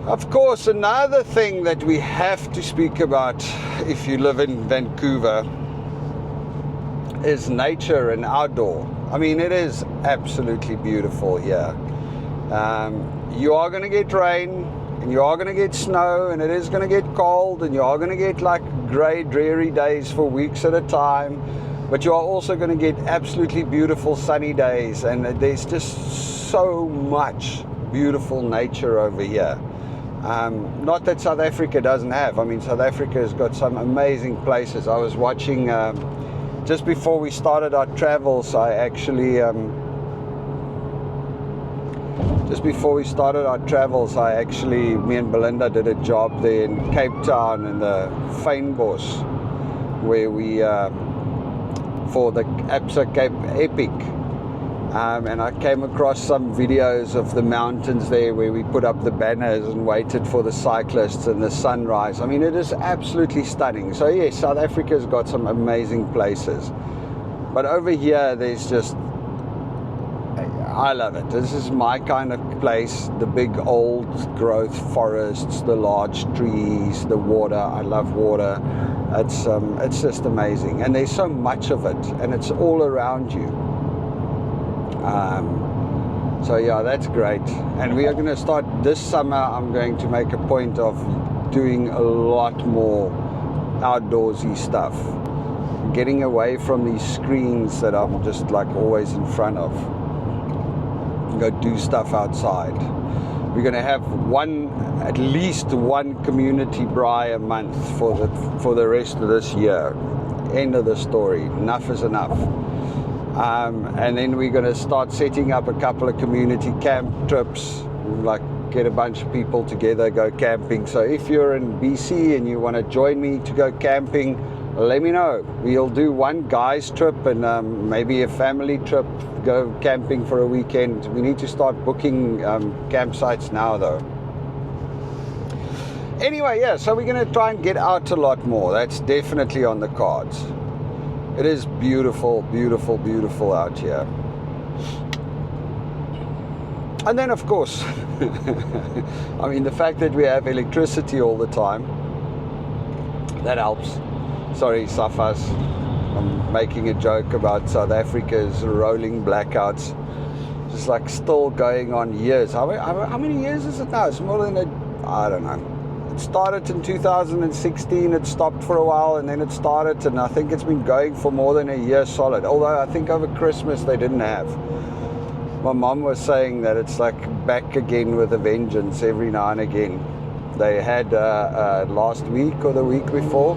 Of course, another thing that we have to speak about if you live in Vancouver is nature and outdoor. I mean, it is absolutely beautiful here. You are going to get rain, and you are going to get snow, and it is going to get cold, and you are going to get like grey, dreary days for weeks at a time, but you are also going to get absolutely beautiful sunny days, and there's just so much beautiful nature over here. Not that South Africa doesn't have. I mean, South Africa has got some amazing places. I was watching, just before we started our travels, me and Belinda did a job there in Cape Town in the Fynbos, where we, for the Absa Cape Epic. And I came across some videos of the mountains there where we put up the banners and waited for the cyclists and the sunrise. I mean, it is absolutely stunning. So yes, South Africa's got some amazing places. But over here, there's just, I love it. This is my kind of place. The big old growth forests, the large trees, the water. I love water. It's just amazing. And there's so much of it, and it's all around you. So yeah, that's great. And we are going to start this summer. I'm going to make a point of doing a lot more outdoorsy stuff, getting away from these screens that I'm just like always in front of. Go do stuff outside. We're going to have at least one community braai a month for the rest of this year. End of the story. Enough is enough. And then we're going to start setting up a couple of community camp trips, like get a bunch of people together, go camping. So if you're in BC and you want to join me to go camping, let me know. We'll do one guy's trip and maybe a family trip, go camping for a weekend. We need to start booking campsites now though. Anyway, yeah, so we're going to try and get out a lot more. That's definitely on the cards. It is beautiful, beautiful, beautiful out here. And then, of course, I mean, the fact that we have electricity all the time, that helps. Sorry, Safas, I'm making a joke about South Africa's rolling blackouts. Just like still going on years. How many years is it now? It's more than I don't know. It started in 2016, it stopped for a while, and then it started, and I think it's been going for more than a year solid. Although I think over Christmas they didn't have. My mom was saying that it's like back again with a vengeance every now and again. They had last week or the week before,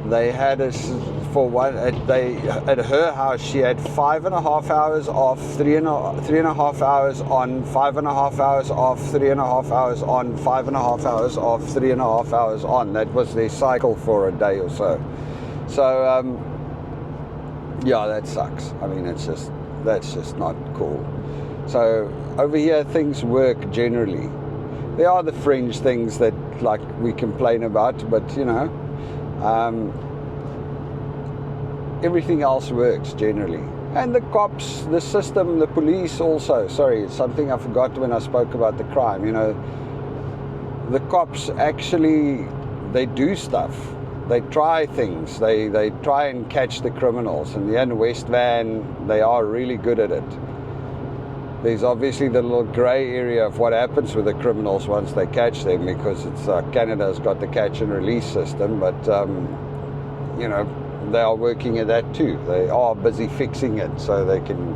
they had us for one. At her house, she had 5.5 hours off, 3.5 hours on, 5.5 hours off, 3.5 hours on, 5.5 hours off, 3.5 hours on. That was their cycle for a day or so. So yeah, that sucks. I mean, that's just not cool. So over here things work generally. There are the fringe things that like we complain about, but you know, everything else works generally. And the cops, the system, the police also. Sorry, it's something I forgot when I spoke about the crime. You know, the cops actually, they do stuff. They try things. They try and catch the criminals. And in West Van, they are really good at it. There's obviously the little grey area of what happens with the criminals once they catch them, because it's Canada's got the catch and release system, but you know, they are working at that too. They are busy fixing it so they can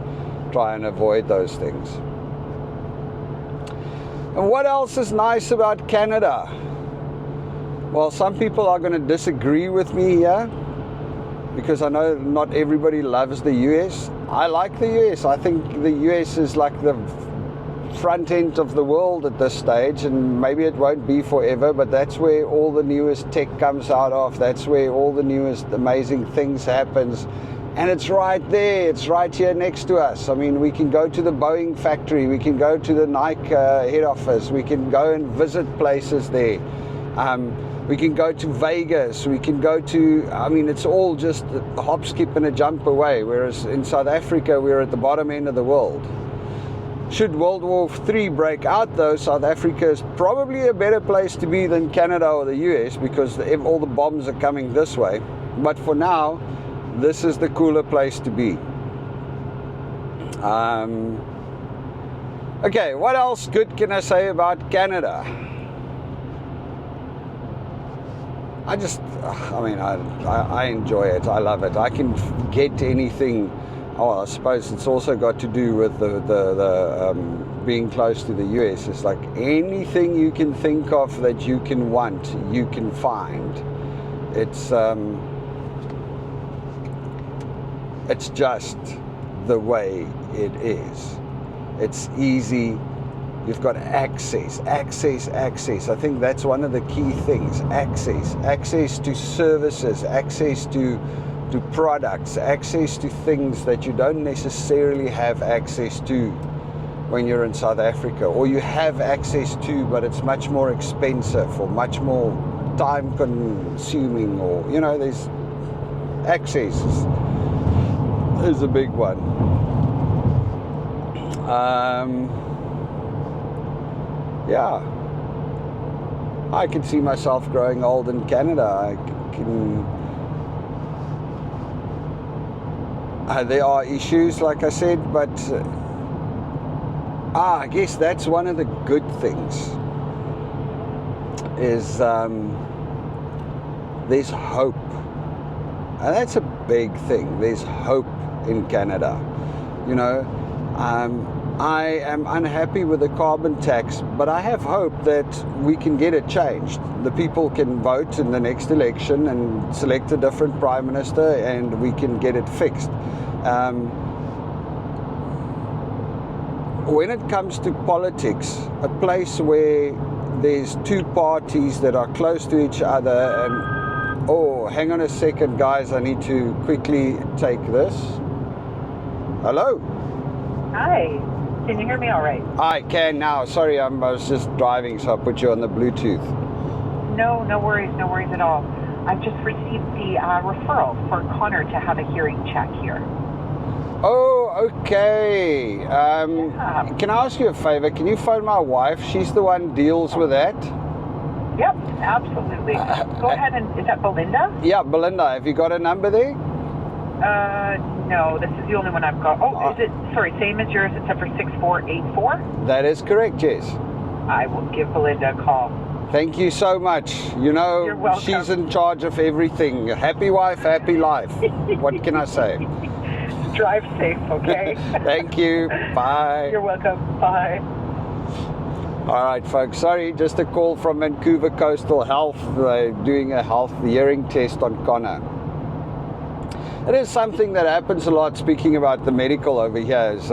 try and avoid those things. And what else is nice about Canada? Well, some people are going to disagree with me here, because I know not everybody loves the US. I like the US. I think the US is like the front end of the world at this stage, and maybe it won't be forever, but that's where all the newest tech comes out of. That's where all the newest amazing things happens, and it's right there. It's right here next to us. I mean, we can go to the Boeing factory, we can go to the Nike head office, we can go and visit places there. We can go to Vegas, we can go to, I mean, it's all just a hop, skip and a jump away, whereas in South Africa we're at the bottom end of the world. Should World War III break out, though, South Africa is probably a better place to be than Canada or the US, because all the bombs are coming this way. But for now, this is the cooler place to be. Okay, what else good can I say about Canada? I enjoy it. I love it. I can get anything. Oh, I suppose it's also got to do with the being close to the US. It's like anything you can think of that you can want, you can find. It's just the way it is. It's easy. You've got access. I think that's one of the key things. Access to services, access to products, access to things that you don't necessarily have access to when you're in South Africa, or you have access to, but it's much more expensive or much more time consuming, or, you know, there's access is a big one. Yeah, I can see myself growing old in Canada. There are issues, like I said, but I guess that's one of the good things, is there's hope. And that's a big thing. There's hope in Canada. You know, I am unhappy with the carbon tax, but I have hope that we can get it changed. The people can vote in the next election and select a different prime minister, and we can get it fixed. When it comes to politics, a place where there's two parties that are close to each other, and oh, hang on a second, guys, I need to quickly take this. Hello? Hi. Can you hear me all right? I can now. Sorry, I was just driving, so I put you on the Bluetooth. No worries at all. I've just received the referral for Connor to have a hearing check here. Oh, okay. Can I ask you a favor? Can you phone my wife? She's the one who deals with that. Yep, absolutely. Go ahead, and is that Belinda? Yeah, Belinda. Have you got a number there? No, this is the only one I've got. Oh, is it, sorry, same as yours except for 6484? That is correct, yes. I will give Belinda a call. Thank you so much. You know, you're welcome. She's in charge of everything. Happy wife, happy life. What can I say? Drive safe, okay? Thank you. Bye. You're welcome. Bye. All right, folks. Sorry, just a call from Vancouver Coastal Health. They're doing a health hearing test on Connor. It is something that happens a lot, speaking about the medical over here, is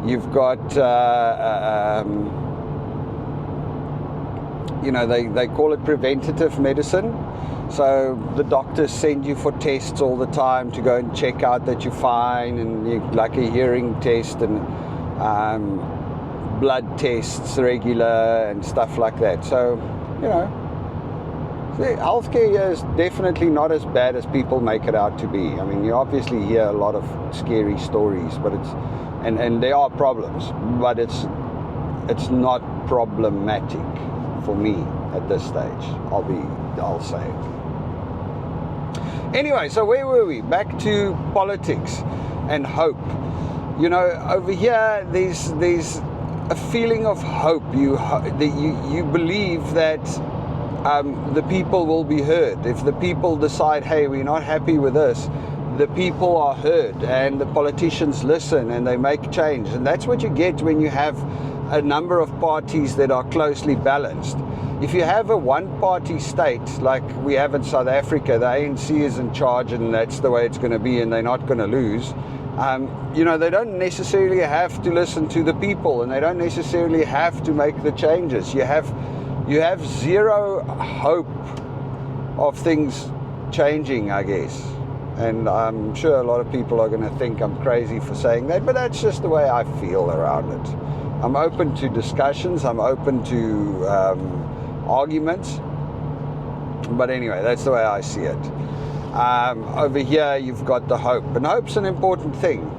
you've got, you know, they call it preventative medicine. So the doctors send you for tests all the time to go and check out that you're fine, and like a hearing test and blood tests regular and stuff like that. So, you know, healthcare here is definitely not as bad as people make it out to be. I mean, you obviously hear a lot of scary stories, but and there are problems, but it's not problematic for me at this stage. I'll say it. Anyway, so where were we? Back to politics and hope. You know, over here there's a feeling of hope. You believe that the people will be heard. If the people decide, hey, we're not happy with this, the people are heard, and the politicians listen and they make change. And that's what you get when you have a number of parties that are closely balanced. If you have a one-party state like we have in South Africa, the ANC is in charge and that's the way it's going to be, and they're not going to lose. You know, they don't necessarily have to listen to the people, and they don't necessarily have to make the changes. You have zero hope of things changing, I guess. And I'm sure a lot of people are going to think I'm crazy for saying that, but that's just the way I feel around it. I'm open to discussions, I'm open to arguments, but anyway, that's the way I see it. Over here you've got the hope, and hope's an important thing.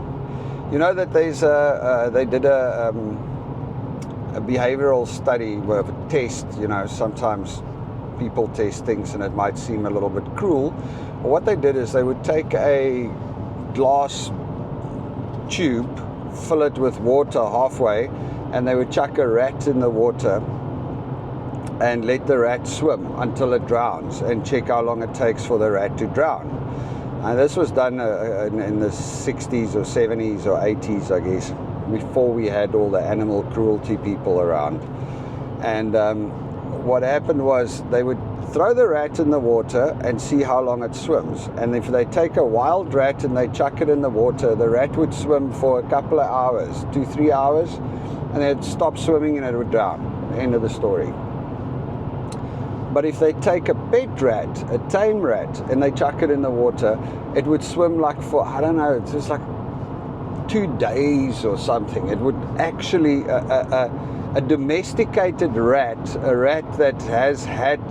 You know that there's they did a behavioral study with a test. You know, sometimes people test things and it might seem a little bit cruel. But what they did is they would take a glass tube, fill it with water halfway, and they would chuck a rat in the water and let the rat swim until it drowns and check how long it takes for the rat to drown. And this was done in the 60s or 70s or 80s, I guess, before we had all the animal cruelty people around. And what happened was they would throw the rat in the water and see how long it swims. And if they take a wild rat and they chuck it in the water, the rat would swim for a couple of hours, 2-3 hours, and it'd stop swimming and it would drown. End of the story. But if they take a pet rat, a tame rat, and they chuck it in the water, it would swim like for, I don't know, it's just like 2 days or something. It would actually, a domesticated rat, a rat that has had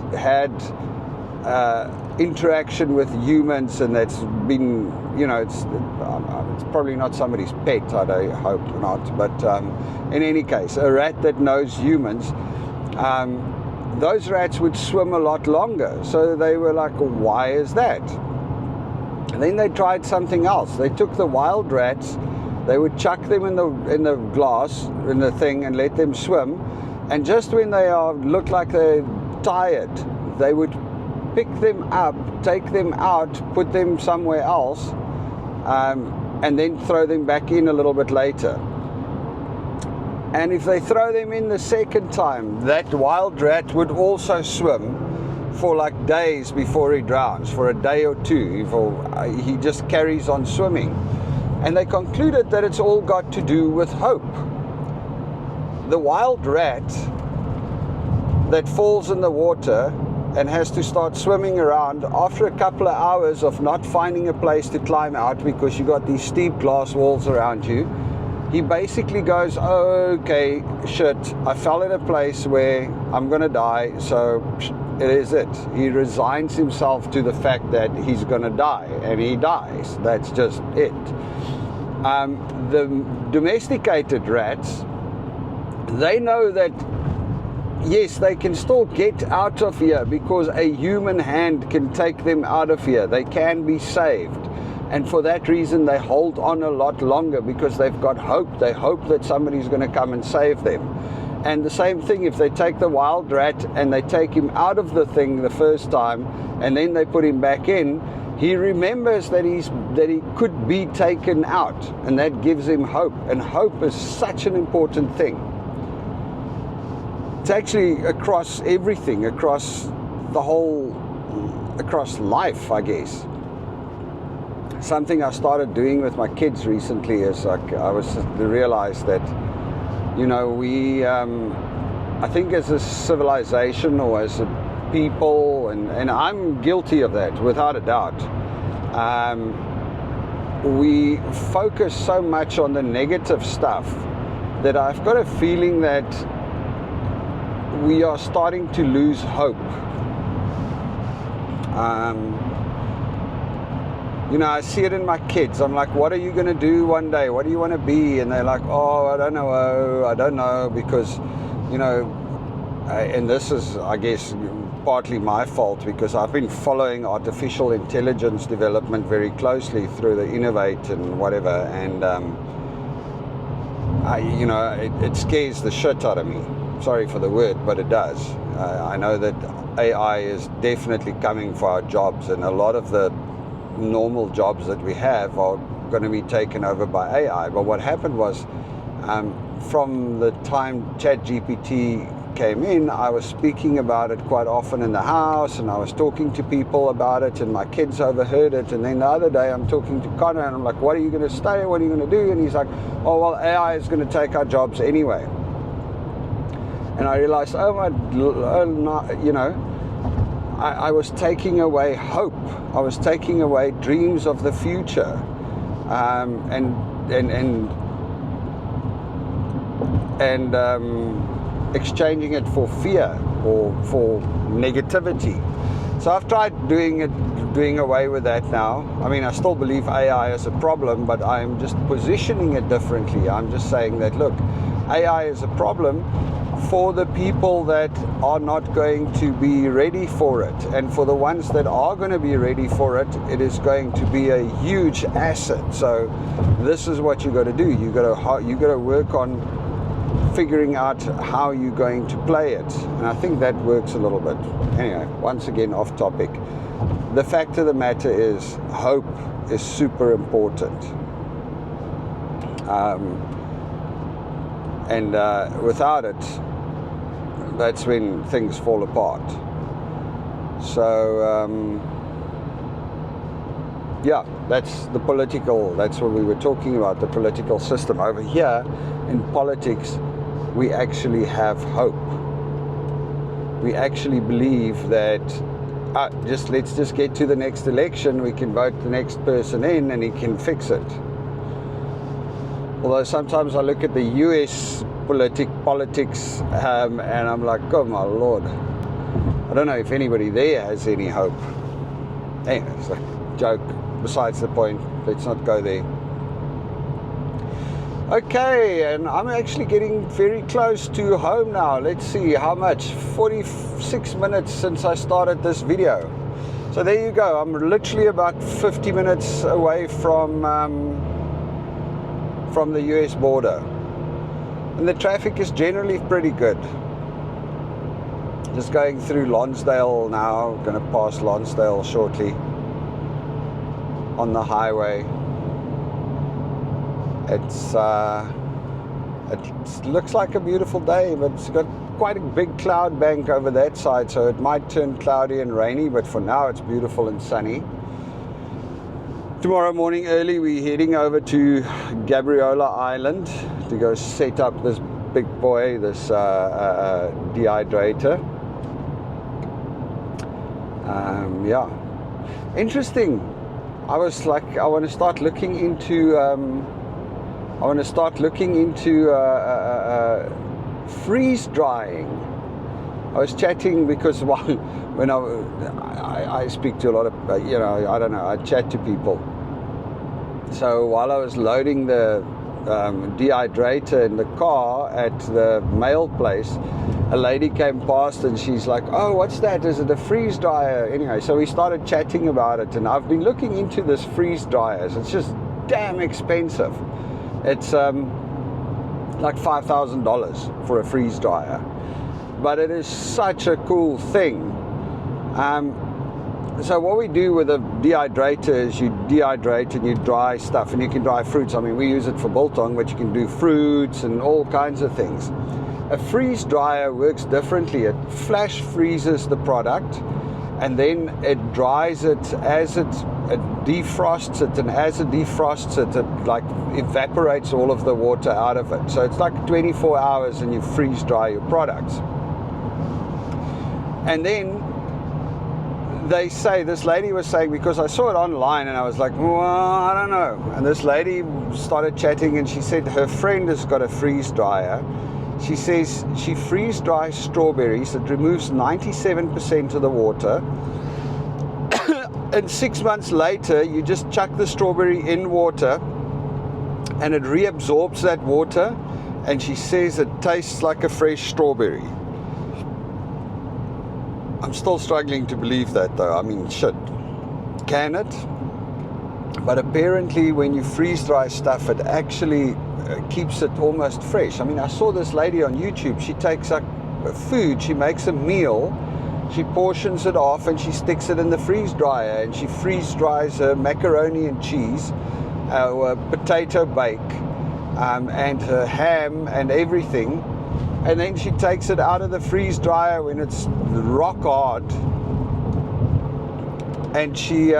interaction with humans and that's been, you know, it's probably not somebody's pet, I hope not, but in any case, a rat that knows humans, those rats would swim a lot longer. So they were like, why is that? And then they tried something else. They took the wild rats, they would chuck them in the glass, in the thing, and let them swim. And just when they look like they're tired, they would pick them up, take them out, put them somewhere else, and then throw them back in a little bit later. And if they throw them in the second time, that wild rat would also swim for like days before he drowns, for a day or two. He just carries on swimming. And they concluded that it's all got to do with hope. The wild rat that falls in the water and has to start swimming around after a couple of hours of not finding a place to climb out because you got these steep glass walls around you, he basically goes, oh, okay, shit, I fell in a place where I'm going to die, so it is it. He resigns himself to the fact that he's going to die, and he dies. That's just it. The domesticated rats, they know that, yes, they can still get out of here because a human hand can take them out of here. They can be saved. And for that reason, they hold on a lot longer because they've got hope. They hope that somebody's going to come and save them. And the same thing, if they take the wild rat and they take him out of the thing the first time and then they put him back in, he remembers that he could be taken out, and that gives him hope. And hope is such an important thing. It's actually across everything, across life, I guess. Something I started doing with my kids recently is I realized that, you know, we, I think as a civilization or as a people, and I'm guilty of that without a doubt, we focus so much on the negative stuff that I've got a feeling that we are starting to lose hope. You know, I see it in my kids. I'm like, what are you going to do one day? What do you want to be? And they're like, oh, I don't know, because, you know, and this is, I guess, partly my fault because I've been following artificial intelligence development very closely through the Innovate and whatever, and, you know, it scares the shit out of me. Sorry for the word, but it does. I know that AI is definitely coming for our jobs, and a lot of the normal jobs that we have are going to be taken over by AI. But what happened was, from the time ChatGPT came in, I was speaking about it quite often in the house, and I was talking to people about it, and my kids overheard it. And then the other day I'm talking to Connor, and I'm like, what are you going to stay? What are you going to do? And he's like, oh, well, AI is going to take our jobs anyway. And I realized, you know, I was taking away hope. I was taking away dreams of the future, and exchanging it for fear or for negativity. So I've tried doing away with that now. I mean, I still believe AI is a problem, but I'm just positioning it differently. I'm just saying that, look, AI is a problem for the people that are not going to be ready for it, and for the ones that are going to be ready for it, it is going to be a huge asset. So this is what you got to do. You got to work on figuring out how you're going to play it, and I think that works a little bit. Anyway, once again, off topic. The fact of the matter is, hope is super important. And without it, that's when things fall apart. So yeah, that's the political, that's what we were talking about, the political system. Over here in politics, we actually have hope. We actually believe that let's just get to the next election, we can vote the next person in and he can fix it. Although sometimes I look at the US politics and I'm like, oh my Lord, I don't know if anybody there has any hope. Anyway, it's a joke, besides the point, let's not go there. Okay, and I'm actually getting very close to home now. Let's see how much, 46 minutes since I started this video. So there you go, I'm literally about 50 minutes away from the US border, and the traffic is generally pretty good. Just going through Lonsdale now, going to pass Lonsdale shortly on the highway. It looks like a beautiful day, but it's got quite a big cloud bank over that side, so it might turn cloudy and rainy, but for now it's beautiful and sunny. Tomorrow morning early, we're heading over to Gabriola Island to go set up this big boy, this dehydrator. Yeah, interesting. I was like, I want to start looking into freeze drying. I was chatting because when I speak to a lot of, I don't know, I chat to people. So while I was loading the dehydrator in the car at the mail place, a lady came past and she's like, oh, what's that? Is it a freeze dryer? Anyway, so we started chatting about it, and I've been looking into this freeze dryers. It's just damn expensive. It's like $5,000 for a freeze dryer, but it is such a cool thing. So what we do with a dehydrator is you dehydrate and you dry stuff, and you can dry fruits. I mean, we use it for biltong, but you can do fruits and all kinds of things. A freeze dryer works differently. It flash freezes the product, and then it dries it as it defrosts it, and as it defrosts it, it like evaporates all of the water out of it. So it's like 24 hours and you freeze dry your products. And then they say, this lady was saying, because I saw it online and I was like, well, I don't know. And this lady started chatting and she said her friend has got a freeze dryer. She says she freeze dries strawberries. It removes 97% of the water. And 6 months later, you just chuck the strawberry in water and it reabsorbs that water. And she says it tastes like a fresh strawberry. I'm still struggling to believe that though. I mean, shit. Can it? But apparently when you freeze dry stuff, it actually keeps it almost fresh. I mean, I saw this lady on YouTube. She takes like food, she makes a meal, she portions it off and she sticks it in the freeze dryer, and she freeze dries her macaroni and cheese, her potato bake, and her ham and everything. And then she takes it out of the freeze dryer when it's rock hard, and she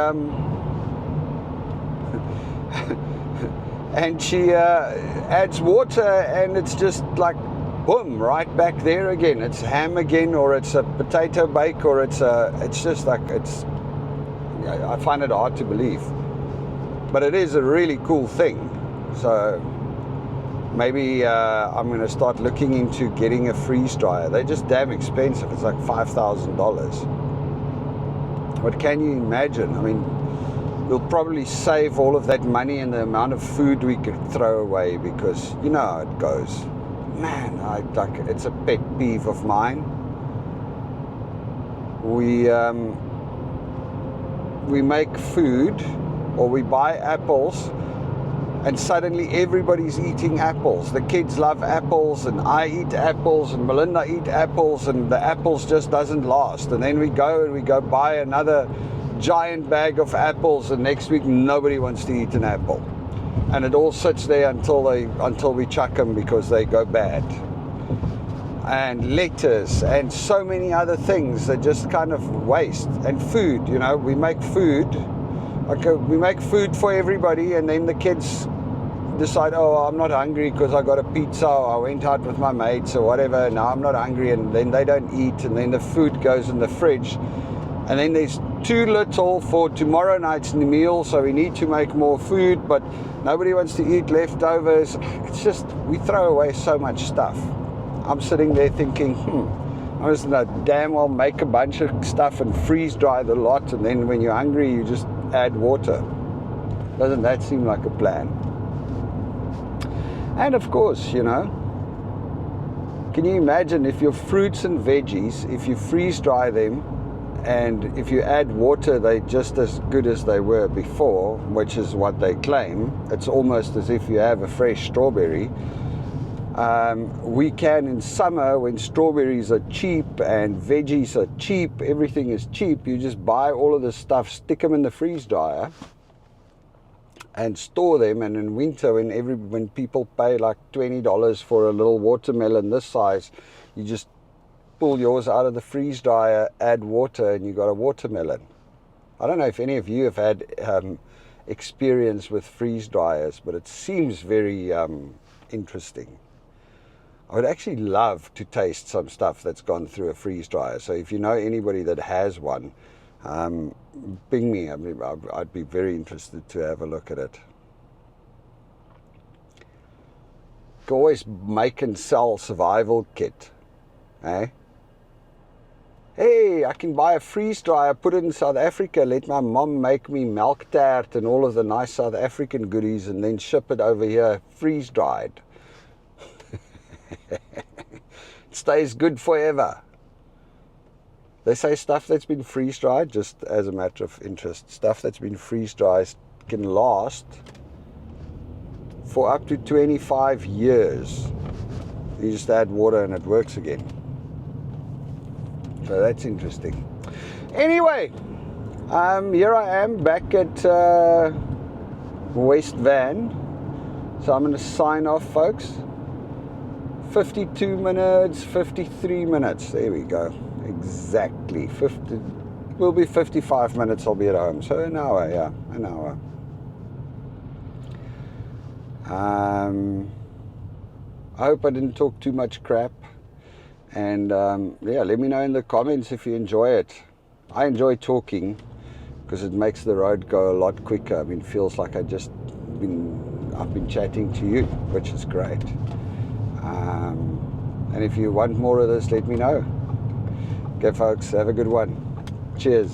adds water, and it's just like boom, right back there again. It's ham again, or it's a potato bake, or it's just like, I find it hard to believe, but it is a really cool thing. So maybe I'm going to start looking into getting a freeze dryer. They're just damn expensive. It's like $5,000. But can you imagine? I mean, we'll probably save all of that money and the amount of food we could throw away, because you know how it goes. Man, it's a pet peeve of mine. We make food, or we buy apples, and suddenly everybody's eating apples. The kids love apples, and I eat apples, and Melinda eat apples, and the apples just doesn't last. And then we go buy another giant bag of apples, and next week nobody wants to eat an apple. And it all sits there until we chuck them because they go bad. And lettuce and so many other things that just kind of waste. And food, you know, we make food. Okay, we make food for everybody, and then the kids decide, oh, I'm not hungry because I got a pizza, or I went out with my mates or whatever, now I'm not hungry, and then they don't eat, and then the food goes in the fridge, and then there's too little for tomorrow night's meal, so we need to make more food, but nobody wants to eat leftovers. It's just, we throw away so much stuff. I'm sitting there thinking, I'm just gonna damn well make a bunch of stuff and freeze dry the lot, and then when you're hungry you just add water. Doesn't that seem like a plan? And of course, you know, can you imagine if your fruits and veggies, if you freeze dry them and if you add water, they're just as good as they were before, which is what they claim. It's almost as if you have a fresh strawberry. We can, in summer, when strawberries are cheap and veggies are cheap, everything is cheap, you just buy all of this stuff, stick them in the freeze dryer and store them. And in winter, when people pay like $20 for a little watermelon this size, you just pull yours out of the freeze dryer, add water, and you got a watermelon. I don't know if any of you have had experience with freeze dryers, but it seems very interesting. I would actually love to taste some stuff that's gone through a freeze dryer. So if you know anybody that has one, ping me. I'd be very interested to have a look at it. You can always make and sell survival kit. Eh? Hey, I can buy a freeze dryer, put it in South Africa, let my mom make me milk tart and all of the nice South African goodies, and then ship it over here freeze dried. It stays good forever. They say stuff that's been freeze dried, just as a matter of interest, stuff that's been freeze dried can last for up to 25 years. You just add water and it works again. So that's interesting. Anyway, here I am back at West Van. So I'm going to sign off, folks. 52 minutes, 53 minutes. There we go. Exactly. Will be 55 minutes. I'll be at home. So an hour, yeah, an hour. I hope I didn't talk too much crap. And yeah, let me know in the comments if you enjoy it. I enjoy talking because it makes the road go a lot quicker. I mean, it feels like I've been chatting to you, which is great. And if you want more of this, let me know. Okay, folks, have a good one. Cheers.